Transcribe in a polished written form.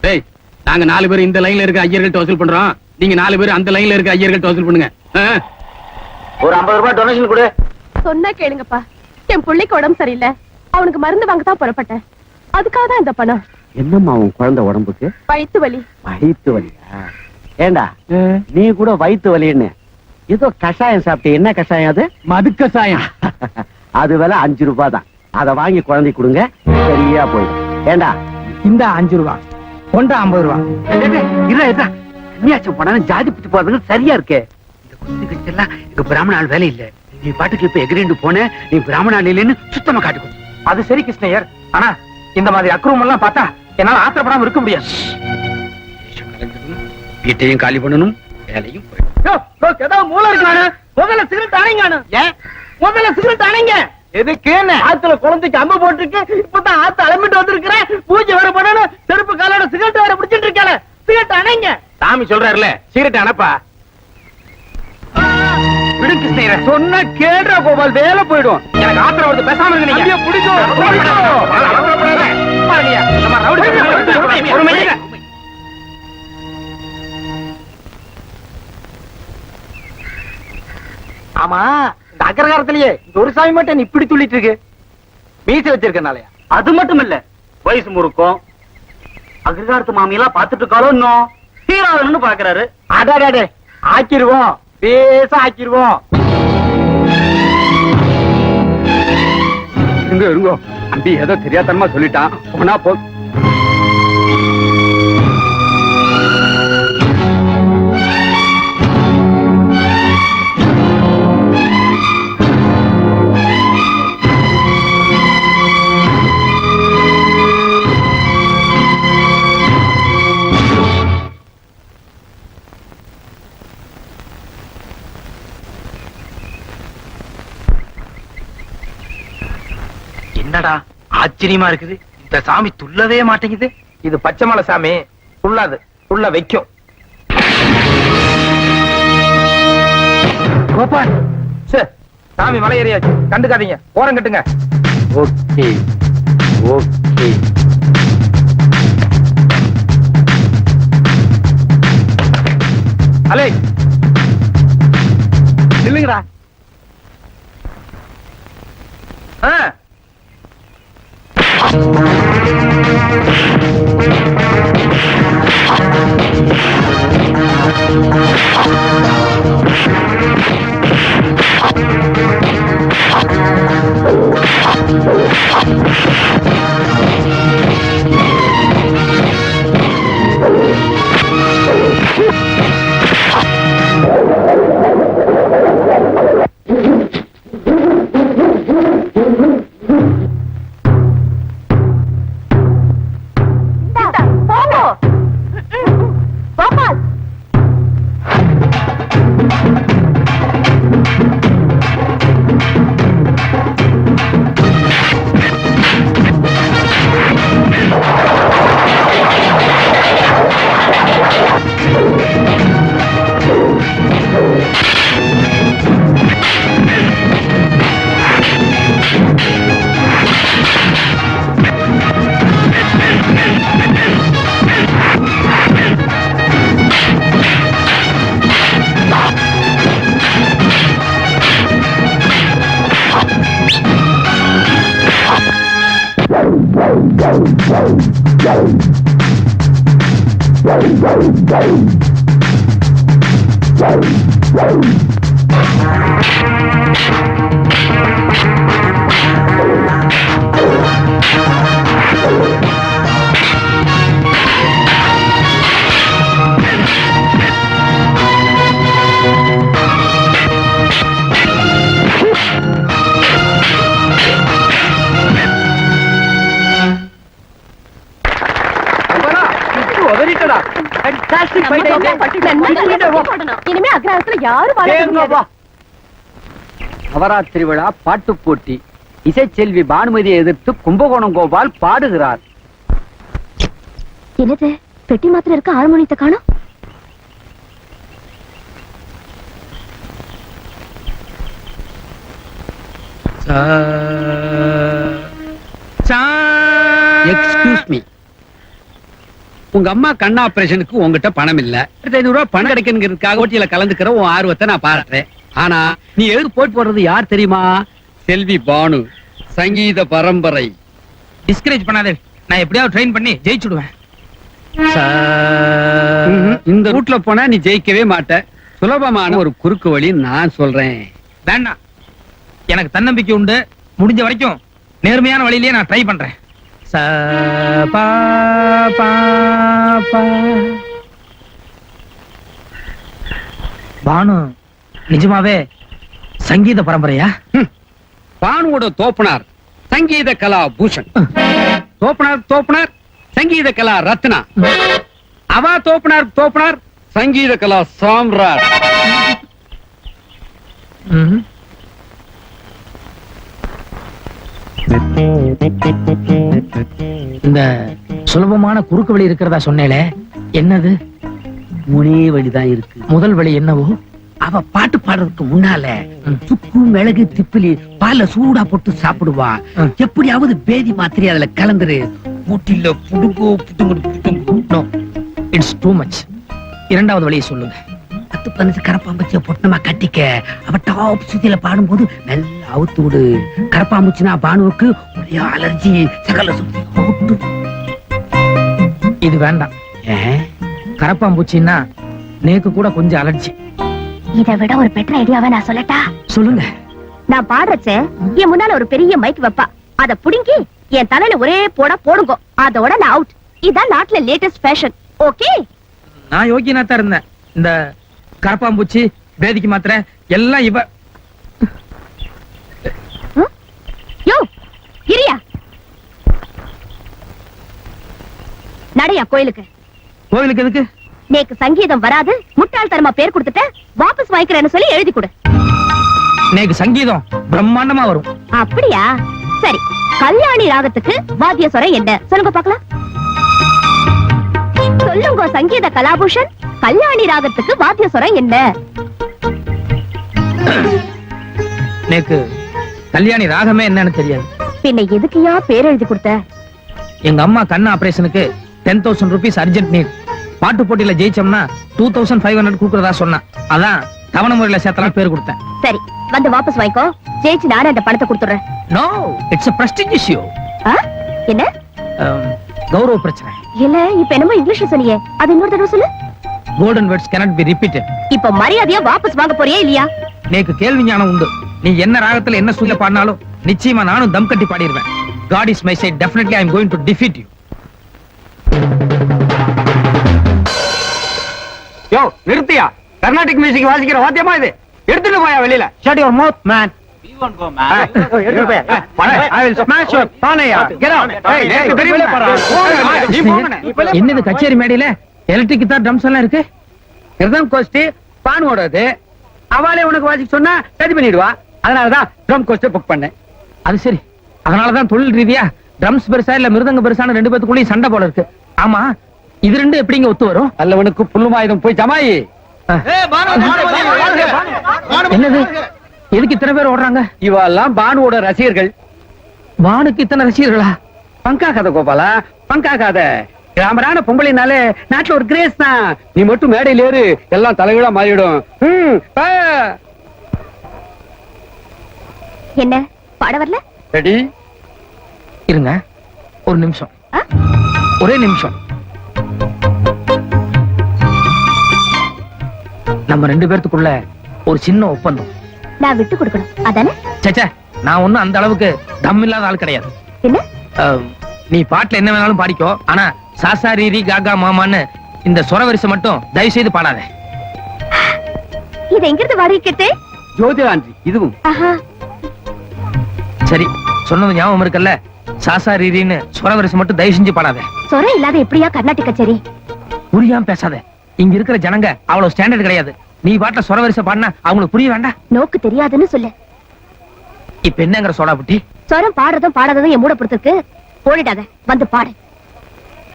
டேய், நாங்க 4 பேர் இந்த லைன்ல இருக்க ஐயர்கள்ட்ட வசூல் பண்றோம். நீங்க 4 பேர் அந்த லைன்ல இருக்க ஐயர்கள்ட்ட வசூல் பண்ணுங்க. ஒரு 50 ரூபாய் டொனேஷன் கொடு. சொன்னா கேளுங்கப்பா. என் பிள்ளைக்கு உடம்பு சரியில்லை, அவனுக்கு மருந்து வாங்க தான் புறப்பட்டேன். அதுக்காக தான் இந்த பணம். என்னம்மா உன் குழந்தை உடம்புக்கு? வயிற்று வலி. வயிற்று வலியா? ஏண்டா நீ கூட வயிற்று வலின்னு ஏதோ கஷாயம் சாப்பிட்டு, என்ன கஷாயம் அது? மது கஷாயம். அது விலை 5 ரூபாய் தான். அதை வாங்கி குழந்தை கொடுங்க, சரியா போயிடும். ஏண்டா இந்த 5 ரூபாய் கொண்டா 50 ரூபாய். கன்னியாச்சம் போனாலும் ஜாதி பிடிச்சு போறதுங்க சரியா இருக்கே. இந்த குத்து கட்சியெல்லாம் எங்க பிராமண ஆள் வேலை இல்ல. நீ பாட்டுக்கு இப்ப எகிரிண்டு போன, நீ பிராமண ஆள் இல்லைன்னு சுத்தமா காட்டுக்கும். அது சரி கிருஷ்ணய்யர், ஆனா இந்த மாதிரி அக்ரூம் எல்லாம் பார்த்தா என்னால ஆத்திரப்படாம இருக்க முடியாது. வீட்டையும் காலி பண்ணணும், வேலையும் போயிடும். மூளை இருக்கானு முதல்ல சிகரெட் அணைங்க. ஏன் முதல்ல சிகரெட் அணைங்க? எதுக்கு? ஆத்துல குழந்தைக்கு அம்பு போட்டுருக்கு, இப்பதான் ஆத்து அலம்பிட்டு வந்திருக்கிறேன். பூஜை வேற பண்ணணும், செருப்பு காலோட சிகரெட் வேற பிடிச்சிட்டு இருக்கல. சிகரெட் அணைங்க. சாமி சொல்றாருல, சீரட் அனுப்பா. விடு கிருஷ்ணய்யர், சொன்ன கேடுற கோபால், வேலை போயிடும். எனக்கு ஆத்திரம் வருது, பேசாம இருங்க. நீங்க ஆமா, இந்த அக்ரகாரத்திலேயே இந்த ஒரு சாமி மட்டும் இப்படி துள்ளிட்டு இருக்கு. மீசை வச்சிருக்கனாலயா? அது மட்டும் இல்ல, வயசு முறுக்கும் அக்ரகாரத்து மாமியெல்லாம் பாத்துட்டு இருக்காளோ இன்னும் தீராதுன்னு பாக்குறாரு. அடாடே, ஆக்கிருவோம், பேச ஆக்கிருவோம். இருங்கோ, அம்பி ஏதோ தெரியாதனமா சொல்லிட்டான். போனா போ. என்னடா ஆச்சரியமா இருக்குது, இந்த சாமி துள்ளவே மாட்டேங்குது. இது பச்சைமலை சாமி, துள்ளாது, துள்ள வைக்கும். கோபால், சாமி மலை ஏறியாச்சு, கண்டுக்காதீங்க, ஓரம் கட்டுங்க. Okay okay. அலே இல்லைங்கடா. இனிமே அக்ரஹாரத்துல யாரும் வாழ முடியாது. நவராத்திரி விழா பாட்டு போட்டி. இசைச்செல்வி பானுமதியை எதிர்த்து கும்பகோணம் கோபால் பாடுகிறார். என்னது பெட்டி மாத்திரம் இருக்க ஹார்மோனியத்தை காணோம். எக்ஸ்கியூஸ் மீ, உங்க அம்மா கண் ஆபரேஷனுக்கு உங்ககிட்ட பணம் இல்ல. 500 ரூபாய் பணம் கிடைக்குங்கிறதுக்காக போட்டியில கலந்துக்கிற உன் ஆர்வத்தை நான் பாராட்டுறேன். ஆனா நீ எதுக்கு போட்டி போடுறது யார் தெரியுமா? செல்வி பானு, சங்கீத பரம்பரை. டிஸ்கரேஜ் பண்ணாதே, நான் எப்படியாவது ட்ரெயின் பண்ணி ஜெயிச்சுடுவேன். இந்த ரூட்ல போனா நீ ஜெயிக்கவே மாட்ட. சுலபமான ஒரு குறுக்கு வழி நான் சொல்றேன். வேண்டாம், எனக்கு தன்னம்பிக்கை உண்டு. முடிஞ்ச வரைக்கும் நேர்மையான வழியிலேயே நான் ட்ரை பண்றேன். ச பா பா பா. பானு நிஜமாவே சங்கீத பரம்பரையா? பானுவோட தோப்பனார் சங்கீத கலா பூஷன். தோப்பனார் சங்கீத கலா ரத்னா. அவா தோப்பனார் சங்கீத கலா சாம்ராட். ம்ஹும். இந்த சுலபமான குறுக்கு வழி இருக்கிறதா சொன்னேளே, என்னது? ஒரே வழிதான் இருக்கு. முதல் வழி என்னவோ? அவ பாட்டு பாடுறதுக்கு முன்னால சுக்கு மிளகு திப்பிலி பால்ல சூடா போட்டு சாப்பிடுவா. எப்படியாவது பேதி மாத்திரை அதுல கலந்துரு. ஊட்டில புடுங்கோ புடுங்கு. No, it's too much. இரண்டாவது வழியை சொல்லுங்க. 10-15 கரப்பாம்பூச்சியை பொட்டமா கட்டிக்க. அவ டாப் சுத்தியில பாடும்போது நல்லா அவுத்து விடு. கரப்பாம்பூச்சினா பானுவுக்கு ஒரே அலர்ஜி, சகல சுத்தி அவுட்டு. இது வேண்டாம். கரப்பாம்பூச்சின்னா நேக்கு கூட கொஞ்சம் அலர்ஜி. இதை விட ஒரு பெட்டர் ஐடியாவை நான் சொல்லட்டா? சொல்லுங்க. நான் பாடுறச்ச என் முன்னால ஒரு பெரிய மைக் வைப்பா. அத புடுங்கி என் தலையில ஒரே போடுங்க. அதோட நான் அவுட். இதான் நாட்டுல லேட்டஸ்ட் ஃபேஷன். ஓகே? நான் யோகியனா தான் இருந்தேன். இந்த கரப்பாம்பூச்சி, வேதிக்கு மாத்திரை எல்லாம் இவ. யோ இரியா, நடையா கோயிலுக்கு. கோவிலுக்கு எதுக்கு? நேக்கு சங்கீதம் வராது, முட்டாள்தனமா பேர் கொடுத்துட்ட, வாபஸ் வாங்கிக்கிறேன்னு சொல்லி எழுதி கொடு. நேக்கு சங்கீதம் பிரம்மாண்டமா வரும். அப்படியா? சரி, கல்யாணி ராகத்துக்கு வாத்திய சொரம் என்ன சொல்லுங்க பாக்கலாம். சொல்லுங்க சங்கீத கலாபூஷன், கல்யாணி ராகத்துக்கு வாத்திய சொரம் என்ன? நேக்கு கல்யாணி ராகமே என்னன்னு தெரியாது. பின்ன எதுக்குயா பேர் எழுதி கொடுத்த? எங்க அம்மா கண் ஆபரேஷனுக்கு 10,000 rupees அர்ஜென்ட் நீட். பாட்டு போட்டியில ஜெயிச்சோம்னா 2,500 கொடுக்கறதா சொன்னா. அதான் தவணை முறையில சேர்த்தலாம் பேர் கொடுத்தேன். சரி, வந்து வாபஸ் வாங்கிக்கோ. ஜெயிச்சு நானே அந்த பணத்தை கொடுத்துறேன். No, it's a prestige issue. என்ன கௌரவ பிரச்சனை. இல்ல, இப்ப என்னமோ இங்கிலீஷ்ல சொன்னியே, அது இன்னொரு தடவை சொல்லு. Golden words cannot be repeated. இப்ப மரியாதையா வாபஸ் வாங்க போறியா இல்லையா? நேக்கு கேள்வி ஞானம் உண்டு. நீ என்ன ராகத்துல என்ன சூழ்நிலை பாடினாலும் நிச்சயமா நானும் தம் கட்டி பாடிடுவேன். God is my side. Definitely I am going to defeat you. யோ நிறுத்தியா? கர்நாடிக் மியூசிக் வாசிக்கிற வாத்தியமா இது? எடுத்துட்டு போயா வெளியில. Shut your mouth, man. என்னது கச்சேரி மேடையில எலக்ட்ரிக் கிட்டார் ட்ரம்ஸ் எல்லாம் இருக்கு? இதுதான் கோஸ்டி பானுவோடது. அவளே உனக்கு வாசிக்க சொன்னா சரி பண்ணிடுவா. அதனாலதான் ட்ரம் கோஸ்டை புக் பண்ணேன். அது சரி. அதனாலதான் தொழில் ரீதியா ட்ரம்ஸ் பெருசா இல்ல மிருதங்க பெருசான ரெண்டு பேத்துக்குள்ளேயும் சண்டை போல இருக்கு. ஆமா, இது ரெண்டு எப்படிங்க ஒத்து வரும்? அல்லவனுக்கு புல்லுமாயுதம் போய் ஜமாயி. என்னது? எதுக்கு இத்தனை பேர் ஓடுறாங்க? இவெல்லாம் பானுவோட ரசிகர்கள். வானுக்கு இத்தனை ரசிகர்களா? பங்கா கதை கோபாலா, பங்கா கதை. கிராமரான பொம்பளைனாலே நாட்டுல ஒரு கிரேஸ் தான். நீ மட்டும் மேடையில் ஏறு, எல்லாம் தலைகீழா மாறிடும். என்ன பாட வரல? ரெடி? இருங்க ஒரு நிமிஷம், ஒரே நிமிஷம். நம்ம ரெண்டு பேர்த்துக்குள்ள ஒரு சின்ன ஒப்பந்தம். நான் விட்டு கொடுக்கணும் அதானே? சச்சா, நான் ஒண்ணும் அந்த அளவுக்கு தம் இல்லாத ஆள் கிடையாது. என்ன? நீ பாட்டுல என்ன வேணாலும் பாடிக்கோ, ஆனா சாசா ரீரி காகா மாமான்னு இந்த சொரவரிசை மட்டும் தயவு செய்து பாடாத. இது எங்கிருந்து வாடிக்கிட்டு? ஜோதிராண்டி இதுவும். சரி, சொன்னது ஞாபகம் இருக்குல்ல? சாசா ரீரின்னு சொரவரிசை மட்டும் தயவு செஞ்சு பாடாத. சொரம் இல்லாத எப்படியா கர்நாடிக் கச்சேரி? புரியாம பேசாத. இங்க இருக்கிற ஜனங்க அவ்வளவு ஸ்டாண்டர்ட் கிடையாது. நீ பாட்டுல சொரவரிசை பாடினா அவங்களுக்கு புரிய வேண்டாம்? நோக்கு தெரியாதுன்னு சொல்லு. இப்ப என்னங்கிற சோடா புட்டி? சொரம் பாடுறதும் பாடாததும் என் மூட பொறுத்திருக்கு. போயிடாத, வந்து பாடு.